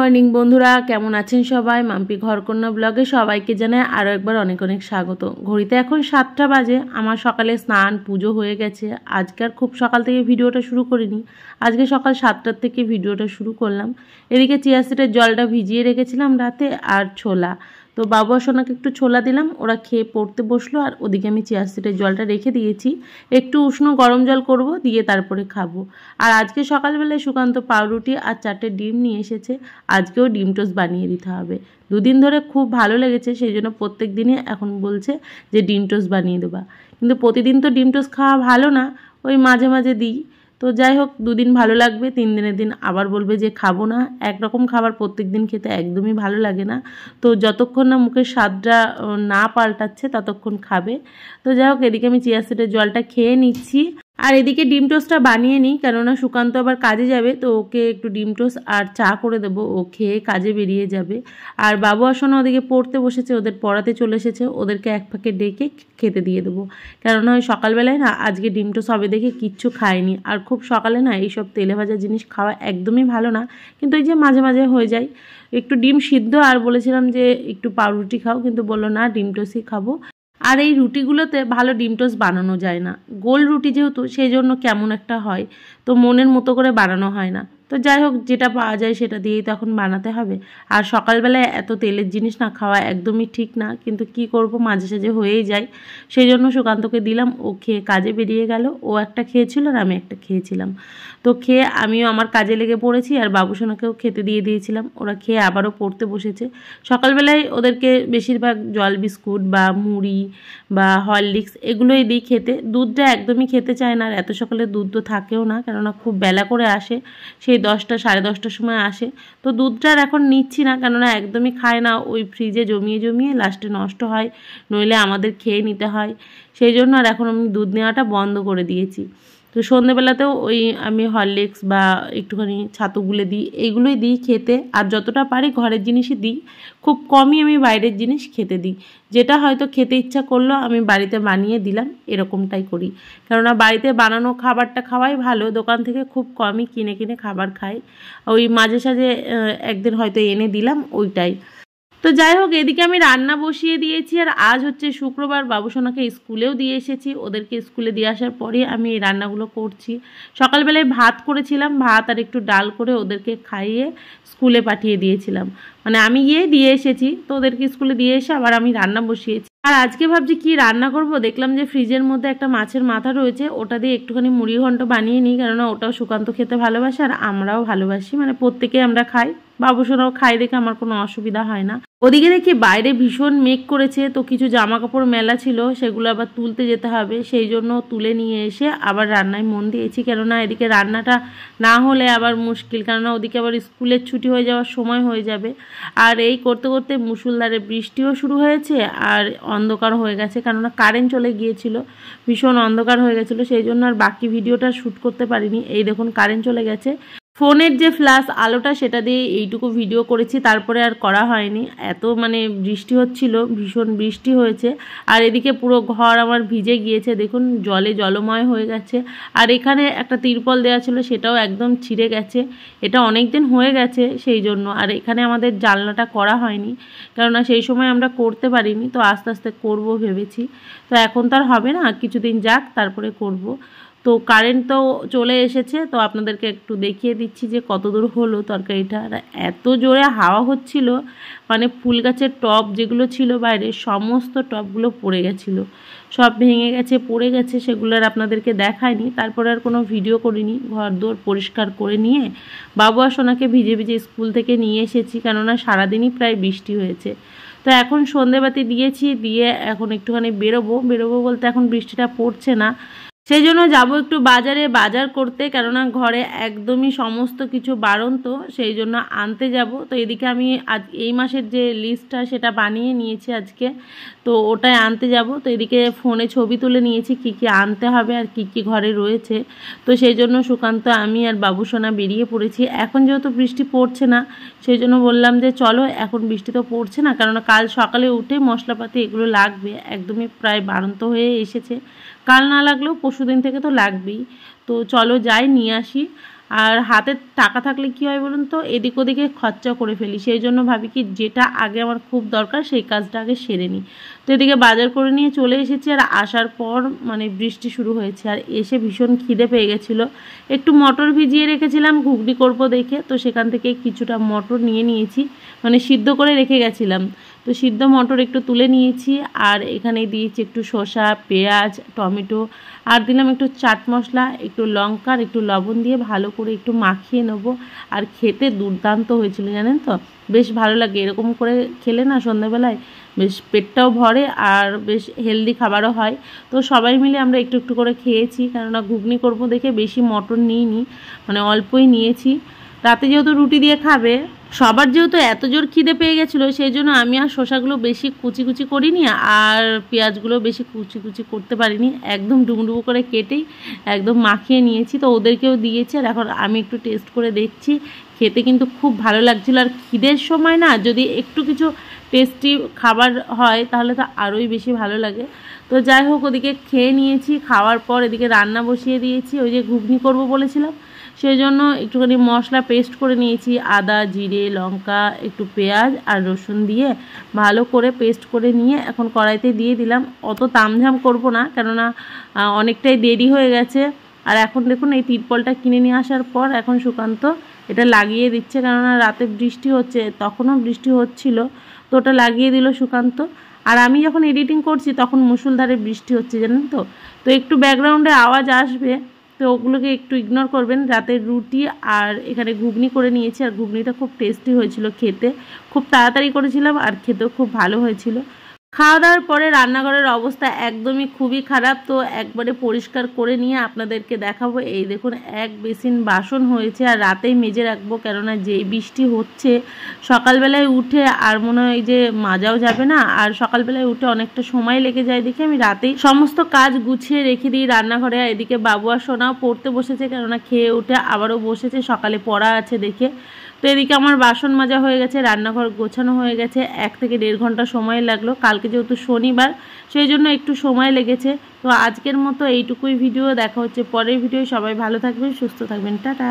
Morning বন্ধুরা, কেমন আছেন সবাই? মাম্পি ঘরকন্যা ব্লগে সবাইকে জানাই আরও একবার অনেক অনেক স্বাগত। ঘড়িতে এখন 7টা বাজে। আমার সকালে স্নান পুজো হয়ে গেছে। আজকে আর খুব সকাল থেকে ভিডিওটা শুরু করিনি, আজকে সকাল 7টার থেকে ভিডিওটা শুরু করলাম। এদিকে চিয়া সিডের জলটা ভিজিয়ে রেখেছিলাম রাতে, আর ছোলা। তো বাবু আর সোনাকে একটু ছোলা দিলাম, ওরা খেয়ে পড়তে বসলো। আর ওদিকে আমি চিয়া সিডের জলটা রেখে দিয়েছি, একটু উষ্ণ গরম জল করব, দিয়ে তারপরে খাবো। আর আজকে সকালবেলায় সুকান্ত পাউরুটি আর 4টে ডিম নিয়ে এসেছে। আজকেও ডিম টোস্ট বানিয়ে দিতে হবে। দুদিন ধরে খুব ভালো লেগেছে, সেই জন্য প্রত্যেক দিনই এখন বলছে যে ডিম টোস্ট বানিয়ে দেবা। কিন্তু প্রতিদিন তো ডিম টোস্ট খাওয়া ভালো না, ওই মাঝে মাঝে দিই। তো যাই হোক, দুদিন ভালো লাগবে, 3 দিনের দিন আবার বলবে যে খাবো না। একরকম খাবার প্রত্যেক দিন খেতে একদমই ভালো লাগে না। তো যতক্ষণ না মুখের স্বাদটা না পাল্টাচ্ছে ততক্ষণ খাবে। তো যাই হোক, এদিকে আমি চিয়া সিডের জলটা খেয়ে নিচ্ছি, আর এদিকে ডিম টোস্টটা বানিয়ে নিই, কেননা সুকান্ত আবার কাজে যাবে। তো ওকে একটু ডিম টোস্ট আর চা করে দেবো, ও খেয়ে কাজে বেরিয়ে যাবে। আর বাবু আর সোনা ওদিকে পড়তে বসেছে, ওদের পড়াতে চলে এসেছে, ওদেরকে এক ফাঁকে ডেকে খেতে দিয়ে দেবো। কেননা ওই সকালবেলায় না আজকে ডিম টোস্ট হবে দেখে কিচ্ছু খায়নি। আর খুব সকালে না এইসব তেলে ভাজা জিনিস খাওয়া একদমই ভালো না, কিন্তু এই যে মাঝে মাঝে হয়ে যায়। একটু ডিম সিদ্ধ আর বলেছিলাম যে একটু পাউরুটি খাও, কিন্তু বললো না ডিম টোস্টই খাবো। আর এই রুটিগুলোতে ভালো ডিম টোস্ট বানানো যায় না, গোল রুটি যেহেতু, সেই জন্য কেমন একটা হয়, তো মনের মতো করে বানানো হয় না। তো যাই হোক, যেটা পাওয়া যায় সেটা দিয়েই তো এখন বানাতে হবে। আর সকালবেলায় এত তেলের জিনিস না খাওয়া একদমই ঠিক না, কিন্তু কি করব, মাঝে সাঝে হয়েই যায়। সেই জন্য সুকান্তকে দিলাম, ও খেয়ে কাজে বেরিয়ে গেল। ও একটা খেয়েছিল আর আমি একটা খেয়েছিলাম। তো খেয়ে আমিও আমার কাজে লেগে পড়েছি, আর বাবুসোনাকেও খেতে দিয়ে দিয়েছিলাম। ওরা খেয়ে আবারও পড়তে বসেছে। সকালবেলায় ওদেরকে বেশিরভাগ জল বিস্কুট বা মুড়ি বা হরলিক্স এগুলোই দিই খেতে। দুধটা একদমই খেতে চায় না, আর এত সকালে দুধ তো থাকেও না, কেননা খুব বেলা করে আসে, সেই 10টা সাড়ে 10টার সময় আসে। তো দুধটা আর এখন নিচ্ছি না, কেননা একদমই খায় না, ওই ফ্রিজে জমিয়ে জমিয়ে লাস্টে নষ্ট হয়, নইলে আমাদের খেয়ে নিতে হয়। সেই জন্য আর এখন আমি দুধ নেওয়াটা বন্ধ করে দিয়েছি। তো সন্ধ্যেবেলাতেও ওই আমি হরলিক্স বা একটুখানি ছাতু গুলে দিই, এইগুলোই দিই খেতে। আর যতটা পারি ঘরের জিনিসই দিই, খুব কমই আমি বাইরের জিনিস খেতে দিই। যেটা হয়তো খেতে ইচ্ছা করলো আমি বাড়িতে বানিয়ে দিলাম, এরকমটাই করি। কেননা বাড়িতে বানানো খাবারটা খাওয়াই ভালো, দোকান থেকে খুব কমই কিনে কিনে খাবার খাই। ওই মাঝে সাঝে একদিন হয়তো এনে দিলাম, ওইটাই। তো যাই হোক, এদিকে আমি রান্না বসিয়ে দিয়েছি। আর আজ হচ্ছে শুক্রবার, বাবুসোনাকে স্কুলেও দিয়ে এসেছি। ওদেরকে স্কুলে দিয়ে আসার পরে আমি এই রান্নাগুলো করছি। সকালবেলায় ভাত করেছিলাম, ভাত আর একটু ডাল করে ওদেরকে খাইয়ে স্কুলে পাঠিয়ে দিয়েছিলাম। মানে আমি গিয়ে দিয়ে এসেছি, তো ওদেরকে স্কুলে দিয়ে এসে আবার আমি রান্না বসিয়েছি। আর আজকে ভাবছি কি রান্না করব, দেখলাম যে ফ্রিজের মধ্যে একটা মাছের মাথা রয়েছে, ওটা দিয়ে একটুখানি মুড়ি ঘন্ট বানিয়ে নিই, কেননা ওটাও সুকান্ত খেতে ভালোবাসে আর আমরাও ভালোবাসি, মানে প্রত্যেকেই আমরা খাই। বাবুসোনাও খাই দেখে আমার কোনো অসুবিধা হয় না। ওদিকে দেখি বাইরে ভীষণ মেঘ করেছে, তো কিছু জামা কাপড় মেলা ছিল, সেগুলো আবার তুলতে যেতে হবে। সেই জন্য তুলে নিয়ে এসে আবার রান্নায় মন দিয়েছি, কেননা এদিকে রান্নাটা না হলে আবার মুশকিল, কেননা ওদিকে আবার স্কুলের ছুটি হয়ে যাওয়ার সময় হয়ে যাবে। আর এই করতে করতে মুষলধারে বৃষ্টিও শুরু হয়েছে, আর অন্ধকার হয়ে গেছে, কেননা কারেন্ট চলে গিয়েছিল, ভীষণ অন্ধকার হয়ে গেছিলো। সেই জন্য আর বাকি ভিডিওটা শ্যুট করতে পারিনি। এই দেখুন কারেন্ট চলে গেছে। ফোনের যে ফ্ল্যাশ আলোটা সেটা দিয়ে এইটুকু ভিডিও করেছি, তারপরে আর করা হয়নি। এত মানে বৃষ্টি হচ্ছিল, ভীষণ বৃষ্টি হয়েছে। আর এদিকে পুরো ঘর আমার ভিজে গিয়েছে, দেখুন জলে জলময় হয়ে গেছে। আর এখানে একটা তিরপল দেওয়া ছিল, সেটাও একদম ছিঁড়ে গেছে। এটা অনেক দিন হয়ে গেছে সেই জন্য। আর এখানে আমাদের জানলাটা করা হয়নি, কেননা সেই সময় আমরা করতে পারিনি, তো আস্তে আস্তে করব ভেবেছি। তো এখন তো আর হবে না, কিছুদিন যাক তারপরে করব। তো কারেন্ট তো চলে এসেছে, তো আপনাদেরকে একটু দেখিয়ে দিচ্ছি যে কত দূর হলো তরকারিটা। আর এত জোরে হাওয়া হচ্ছিল, মানে ফুল গাছের টব যেগুলো ছিল বাইরে, সমস্ত টবগুলো পড়ে গেছিলো, সব ভেঙে গেছে, পড়ে গেছে। সেগুলো আর আপনাদেরকে দেখায়নি, তারপরে আর কোনো ভিডিও করিনি। ঘর দোর পরিষ্কার করে নিয়ে বাবু আর সোনাকে ভিজে ভিজে স্কুল থেকে নিয়ে এসেছি, কেননা সারাদিনই প্রায় বৃষ্টি হয়েছে। তো এখন সন্ধেবাতি দিয়েছি, দিয়ে এখন একটুখানি বেরোবো বলতে এখন বৃষ্টিটা পড়ছে না। সেই জন্য যাবো একটু বাজারে বাজার করতে, কেননা ঘরে একদমই সমস্ত কিছু বারণ, তো সেই জন্য আনতে যাব। তো এদিকে আমি আজ এই মাসের যে লিস্টটা সেটা বানিয়ে নিয়েছি আজকে, তো ওটাই আনতে যাব। তো এদিকে ফোনে ছবি তুলে নিয়েছি কি কি আনতে হবে আর কি কি ঘরে রয়েছে। তো সেই জন্য সুকান্ত, আমি আর বাবুসোনা বেরিয়ে পড়েছি। এখন যেহেতু বৃষ্টি পড়ছে না, সেই জন্য বললাম যে চলো, এখন বৃষ্টি তো পড়ছে না, কেননা কাল সকালে উঠে মশলাপাতি এগুলো লাগবে, একদমই প্রায় বাড়ন্ত হয়ে এসেছে। কাল না লাগলেও পরশুদিন থেকে তো লাগবেই। তো চলো যাই নিয়ে আসি। আর হাতে টাকা থাকলে কি হয় বলুন তো, এদিক ওদিকে খরচা করে ফেলি। সেই জন্য ভাবি কি যেটা আগে আমার খুব দরকার সেই কাজটা আগে সেরে নিই। তো এদিকে বাজার করে নিয়ে চলে এসেছি, আর আসার পর মানে বৃষ্টি শুরু হয়েছে, আর এসে ভীষণ খিদে পেয়ে গেছিলো। একটু মটর ভিজিয়ে রেখেছিলাম ঘুগনি করব দেখে, তো সেখান থেকে কিছুটা মটর নিয়ে নিয়েছি, মানে সিদ্ধ করে রেখে গেছিলাম। তো সিদ্ধ মটর একটু তুলে নিয়েছি, আর এখানে দিয়েছি একটু শসা, পেঁয়াজ, টমেটো, আর দিলাম একটু চাট মশলা, একটু লঙ্কা, আর একটু লবণ দিয়ে ভালো করে একটু মাখিয়ে নেব। আর খেতে দুর্দান্ত হয়েছিল জানেন তো, বেশ ভালো লাগে এরকম করে খেলে না সন্ধ্যাবেলায়, বেশ পেটটাও ভরে আর বেশ হেলদি খাবারও হয়। তো সবাই মিলে আমরা একটু একটু করে খেয়েছি, কেননা ঘুগনি করবো দেখে বেশি মটন নিইনি, মানে অল্পই নিয়েছি। রাতে যেহেতু রুটি দিয়ে খাবে, সবার যেহেতু এত জোর খিদে পেয়ে গেছিলো, সেই জন্য আমি আর শসাগুলো বেশি কুচি কুচি করিনি, আর পেঁয়াজগুলো বেশি কুচি কুচি করতে পারিনি, একদম ডুবডুবো করে কেটেই একদম মাখিয়ে নিয়েছি। তো ওদেরকেও দিয়েছি, আর এখন আমি একটু টেস্ট করে দেখছি। খেতে কিন্তু খুব ভালো লাগছিলো, আর খিদের সময় না যদি একটু কিছু টেস্টি খাবার হয় তাহলে তো আরোই বেশি ভালো লাগে। তো যাই হোক, ওদিকে খেয়ে নিয়েছি, খাওয়ার পর এদিকে রান্না বসিয়ে দিয়েছি। ওই যে ঘুগনি করব বলেছিলাম, সেই জন্য একটুখানি মশলা পেস্ট করে নিয়েছি, আদা, জিরে, লঙ্কা, একটু পেঁয়াজ আর রসুন দিয়ে ভালো করে পেস্ট করে নিয়ে এখন কড়াইতে দিয়ে দিলাম। অত তামঝাম করব না, কেননা অনেকটাই দেরি হয়ে গেছে। আর এখন দেখুন এই তিরপলটা কিনে নিয়ে আসার পর এখন সুকান্ত এটা লাগিয়ে দিচ্ছে, কেননা রাতে বৃষ্টি হচ্ছে, তখনও বৃষ্টি হচ্ছিল, তো ওটা লাগিয়ে দিল সুকান্ত। আর আমি যখন এডিটিং করছি তখন মুষলধারে বৃষ্টি হচ্ছে জানেন তো, তো একটু ব্যাকগ্রাউন্ডে আওয়াজ আসবে, তো ওগুলোকে একটু ইগনোর করবেন। রাতের রুটি আর এখানে ঘুগনি করে নিয়েছি, আর ঘুগনিটা খুব টেস্টি হয়েছিল খেতে, খুব তাড়াতাড়ি করেছিলাম আর খেতেও খুব ভালো হয়েছিল। খাওয়া দাওয়ার পরে রান্নাঘরের অবস্থা একদমই খুবই খারাপ, তো একবারে পরিষ্কার করে নিয়ে আপনাদেরকে দেখাবো। এই দেখুন এক বেসিন বাসন হয়েছে, আর রাতেই মেজে রাখবো, কেননা যেই বৃষ্টি হচ্ছে সকালবেলায় উঠে আর মনে হয় যে মাজাও যাবে না, আর সকালবেলায় উঠে অনেকটা সময় লেগে যায় দেখে আমি রাতেই সমস্ত কাজ গুছিয়ে রেখে দিই রান্নাঘরে। আর এদিকে বাবু আর সোনাও পড়তে বসেছে, কেননা খেয়ে উঠে আবারও বসেছে, সকালে পড়া আছে দেখে। তো এদিকে আমার বাসন মাজা হয়ে গেছে, রান্নাঘর গোছানো হয়ে গেছে। 1 থেকে 1.5 ঘন্টা সময় লাগলো, কালকে যেহেতু শনিবার সেই জন্য একটু সময় লেগেছে। তো আজকের মতো এইটুকুই ভিডিও, দেখা হচ্ছে পরের ভিডিও। সবাই ভালো থাকবেন, সুস্থ থাকবেন, টাটা।